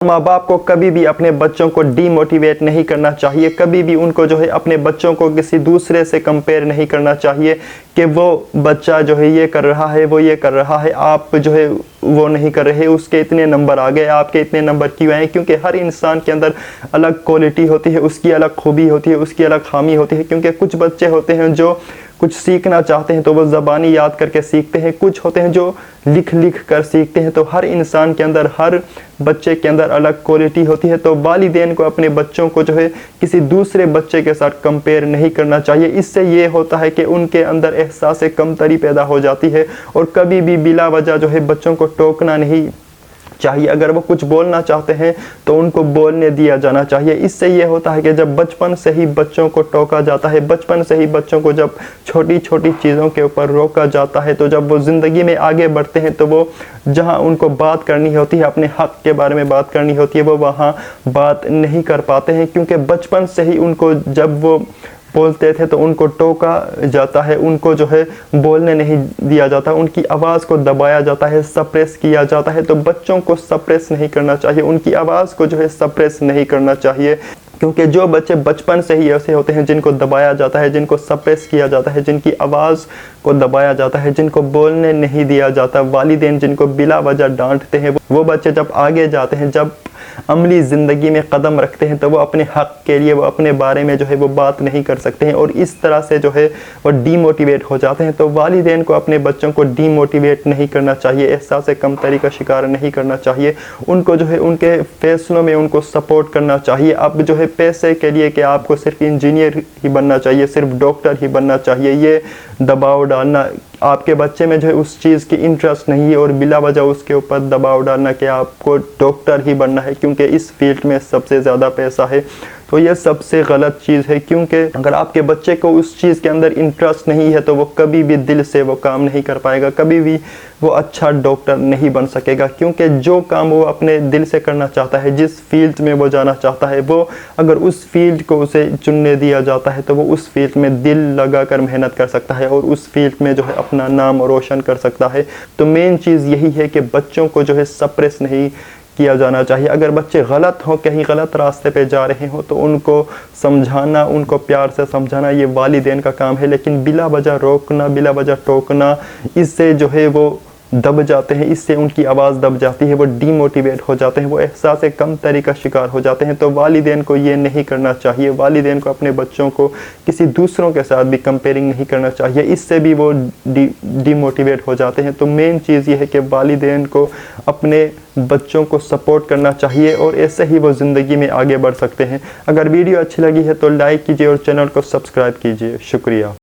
माँ बाप को कभी भी अपने बच्चों को डीमोटिवेट नहीं करना चाहिए, कभी भी उनको जो है अपने बच्चों को किसी दूसरे से कंपेयर नहीं करना चाहिए कि वो बच्चा जो है ये कर रहा है, वो ये कर रहा है, आप जो है वो नहीं कर रहे, उसके इतने नंबर आ गए, आपके इतने नंबर क्यों आए। क्योंकि हर इंसान के अंदर अलग क्वालिटी होती है, उसकी अलग खूबी होती है, उसकी अलग खामी होती है। क्योंकि कुछ बच्चे होते हैं जो कुछ सीखना चाहते हैं तो वो ज़बानी याद करके सीखते हैं, कुछ होते हैं जो लिख लिख कर सीखते हैं। तो हर इंसान के अंदर, हर बच्चे के अंदर अलग क्वालिटी होती है। तो वालिदैन को अपने बच्चों को जो है किसी दूसरे बच्चे के साथ कंपेयर नहीं करना चाहिए। इससे ये होता है कि उनके अंदर एहसास कमतरी पैदा हो जाती है और कभी भी बिला वजह जो है बच्चों को टोकना नहीं चाहिए। अगर वो कुछ बोलना चाहते हैं तो उनको बोलने दिया जाना चाहिए। इससे ये होता है कि जब बचपन से ही बच्चों को टोका जाता है, बचपन से ही बच्चों को जब छोटी छोटी चीज़ों के ऊपर रोका जाता है, तो जब वो ज़िंदगी में आगे बढ़ते हैं तो वो जहाँ उनको बात करनी होती है, अपने हक़ के बारे में बात करनी होती है, वो वहाँ बात नहीं कर पाते हैं। क्योंकि बचपन से ही उनको जब वो बोलते थे तो उनको टोका जाता है, उनको जो है बोलने नहीं दिया जाता, उनकी आवाज़ को दबाया जाता है, सप्रेस किया जाता है। तो बच्चों को सप्रेस नहीं करना चाहिए, उनकी आवाज़ को जो है सप्रेस नहीं करना चाहिए। क्योंकि जो बच्चे बचपन से ही ऐसे होते हैं जिनको दबाया जाता है, जिनको सप्रेस किया जाता है, जिनकी आवाज़ को दबाया जाता है, जिनको बोलने नहीं दिया जाता, वालिदैन जिनको बिला वजह डांटते हैं, वो बच्चे जब आगे जाते हैं, जब अमली ज़िंदगी में कदम रखते हैं, तो वो अपने हक़ के लिए, वो अपने बारे में जो है वो बात नहीं कर सकते हैं और इस तरह से जो है वो डीमोटिवेट हो जाते हैं। तो वालिदैन को अपने बच्चों को डीमोटिवेट नहीं करना चाहिए, एहसास कमतरी का शिकार नहीं करना चाहिए। उनको जो है उनके फैसलों में उनको सपोर्ट करना चाहिए। अब जो है पैसे के लिए कि आपको सिर्फ इंजीनियर ही बनना चाहिए, सिर्फ डॉक्टर ही बनना चाहिए, ये दबाव डालना, आपके बच्चे में जो है उस चीज़ की इंटरेस्ट नहीं है और बिला वजह उसके ऊपर दबाव डालना कि आपको डॉक्टर ही बनना है क्योंकि इस फील्ड में सबसे ज़्यादा पैसा है, तो ये सबसे गलत चीज़ है। क्योंकि अगर आपके बच्चे को उस चीज़ के अंदर इंटरेस्ट नहीं है तो वो कभी भी दिल से वो काम नहीं कर पाएगा, कभी भी वो अच्छा डॉक्टर नहीं बन सकेगा। क्योंकि जो काम वो अपने दिल से करना चाहता है, जिस फील्ड में वो जाना चाहता है, वो अगर उस फील्ड को उसे चुनने दिया जाता है तो वो उस फील्ड में दिल लगा कर मेहनत कर सकता है और उस फील्ड में जो है अपना नाम रोशन कर सकता है। तो मेन चीज़ यही है कि बच्चों को जो है सप्रेस नहीं किया जाना चाहिए। अगर बच्चे गलत हों, कहीं गलत रास्ते पे जा रहे हों, तो उनको समझाना, उनको प्यार से समझाना ये वालिदैन का काम है। लेकिन बिला वजह रोकना, बिला वजह टोकना, इससे जो है वो दब जाते हैं, इससे उनकी आवाज़ दब जाती है, वो डीमोटिवेट हो जाते हैं, वो एहसास कमतरी का शिकार हो जाते हैं। तो वालिदैन को ये नहीं करना चाहिए। वालिदैन को अपने बच्चों को किसी दूसरों के साथ भी कंपेयरिंग नहीं करना चाहिए, इससे भी वो डीमोटिवेट हो जाते हैं। तो मेन चीज़ ये है कि वालिदैन को अपने बच्चों को सपोर्ट करना चाहिए और ऐसे ही वो ज़िंदगी में आगे बढ़ सकते हैं। अगर वीडियो अच्छी लगी है तो लाइक कीजिए और चैनल को सब्सक्राइब कीजिए। शुक्रिया।